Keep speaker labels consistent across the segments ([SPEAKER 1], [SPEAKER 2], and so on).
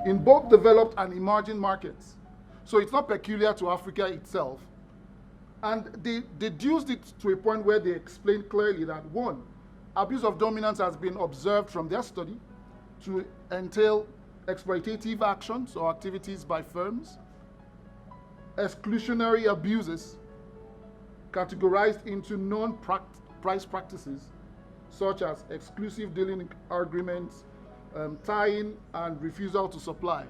[SPEAKER 1] in both developed and emerging markets. So it's not peculiar to Africa itself. And they deduced it to a point where they explained clearly that, one, abuse of dominance has been observed from their study to entail exploitative actions or activities by firms, exclusionary abuses categorized into non-price practices such as exclusive dealing agreements, tying and refusal to supply.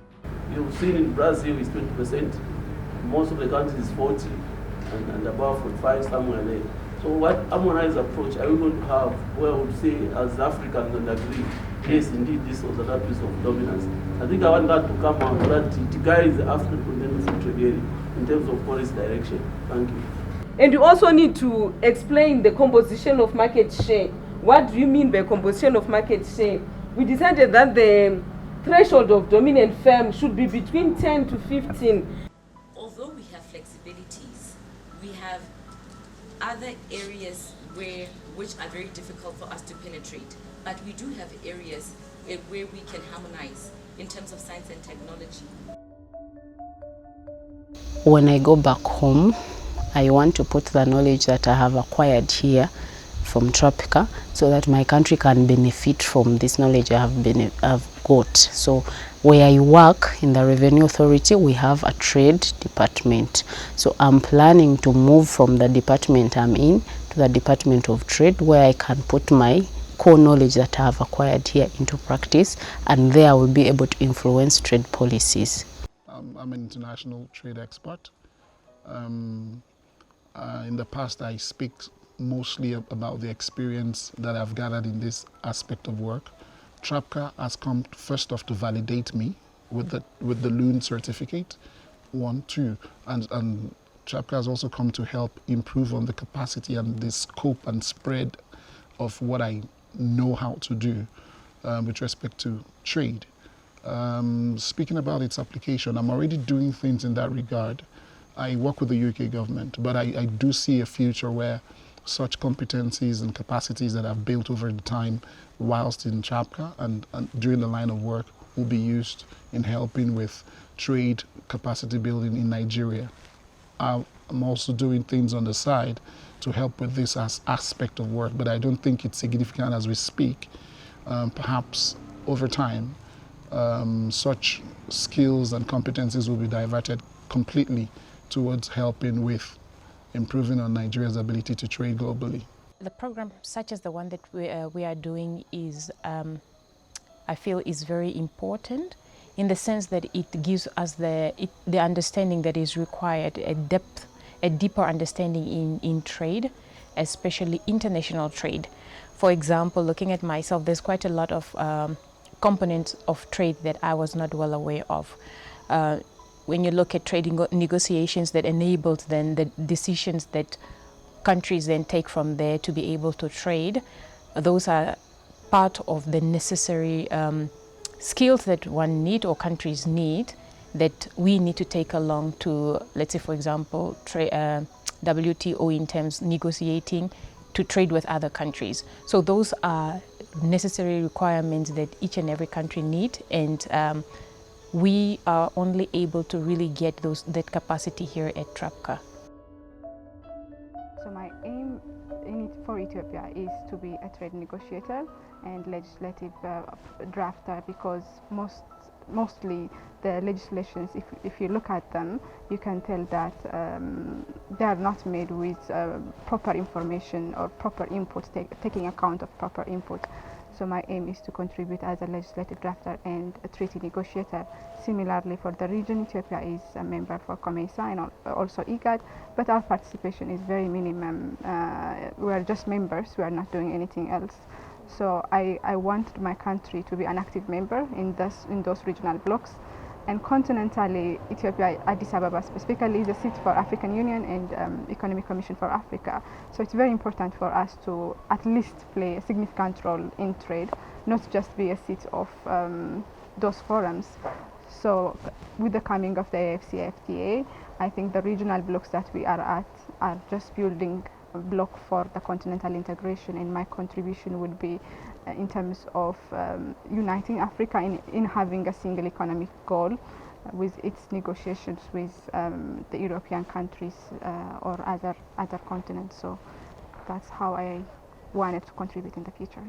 [SPEAKER 2] You've seen in Brazil is 20%, most of the countries is 40 and above 45 somewhere there. So what harmonized approach are we going to have where we say as Africans and agree, yes indeed this was an abuse of dominance. I think I want that to come out so that it guides the African continental free trade area in terms of policy direction. Thank you.
[SPEAKER 3] And you also need to explain the composition of market share. What do you mean by composition of market share? We decided that the threshold of dominant firm should be between 10 to 15.
[SPEAKER 4] Although we have flexibilities, we have other areas which are very difficult for us to penetrate. But we do have areas where we can harmonize in terms of science and technology.
[SPEAKER 5] When I go back home, I want to put the knowledge that I have acquired here from TRAPCA so that my country can benefit from this knowledge I've got. So where I work in the Revenue Authority, we have a trade department. So I'm planning to move from the department I'm in to the Department of Trade, where I can put my core knowledge that I have acquired here into practice, and there I will be able to influence trade policies.
[SPEAKER 1] I'm an international trade expert. In the past, I speak mostly about the experience that I've gathered in this aspect of work. TRAPCA has come first off to validate me with the Loon certificate, 1, 2, and TRAPCA has also come to help improve on the capacity and the scope and spread of what I know how to do with respect to trade. Speaking about its application, I'm already doing things in that regard. I work with the UK government, but I do see a future where such competencies and capacities that I've built over the time whilst in TRAPCA and during the line of work will be used in helping with trade capacity building in Nigeria. I'm also doing things on the side to help with this aspect of work, but I don't think it's significant as we speak. Perhaps over time, such skills and competencies will be diverted completely towards helping with improving on Nigeria's ability to trade globally.
[SPEAKER 6] The program such as the one that we are doing is, I feel, is very important in the sense that it gives us the understanding that is required, a deeper understanding in trade, especially international trade. For example, looking at myself, there's quite a lot of components of trade that I was not well aware of. When you look at trade negotiations that enabled then the decisions that countries then take from there to be able to trade, those are part of the necessary skills that one need or countries need that we need to take along to, let's say, for example, WTO in terms negotiating to trade with other countries. So those are necessary requirements that each and every country need, and we are only able to really get that capacity here at TRAPCA.
[SPEAKER 7] So my aim for Ethiopia is to be a trade negotiator and legislative drafter, because mostly the legislations, if you look at them, you can tell that they are not made with proper information or proper input, taking account of proper input. So my aim is to contribute as a legislative drafter and a treaty negotiator. Similarly, for the region, Ethiopia is a member for COMESA and also IGAD, but our participation is very minimum. We are just members, we are not doing anything else. So I want my country to be an active member in those regional blocs. And continentally, Ethiopia, Addis Ababa specifically, is a seat for African Union and Economic Commission for Africa. So it's very important for us to at least play a significant role in trade, not just be a seat of those forums. So with the coming of the AFCFTA, I think the regional blocs that we are at are just building bloc for the continental integration, and my contribution would be in terms of uniting Africa in having a single economic goal with its negotiations with the European countries or other continents. So that's how I wanted to contribute in the future.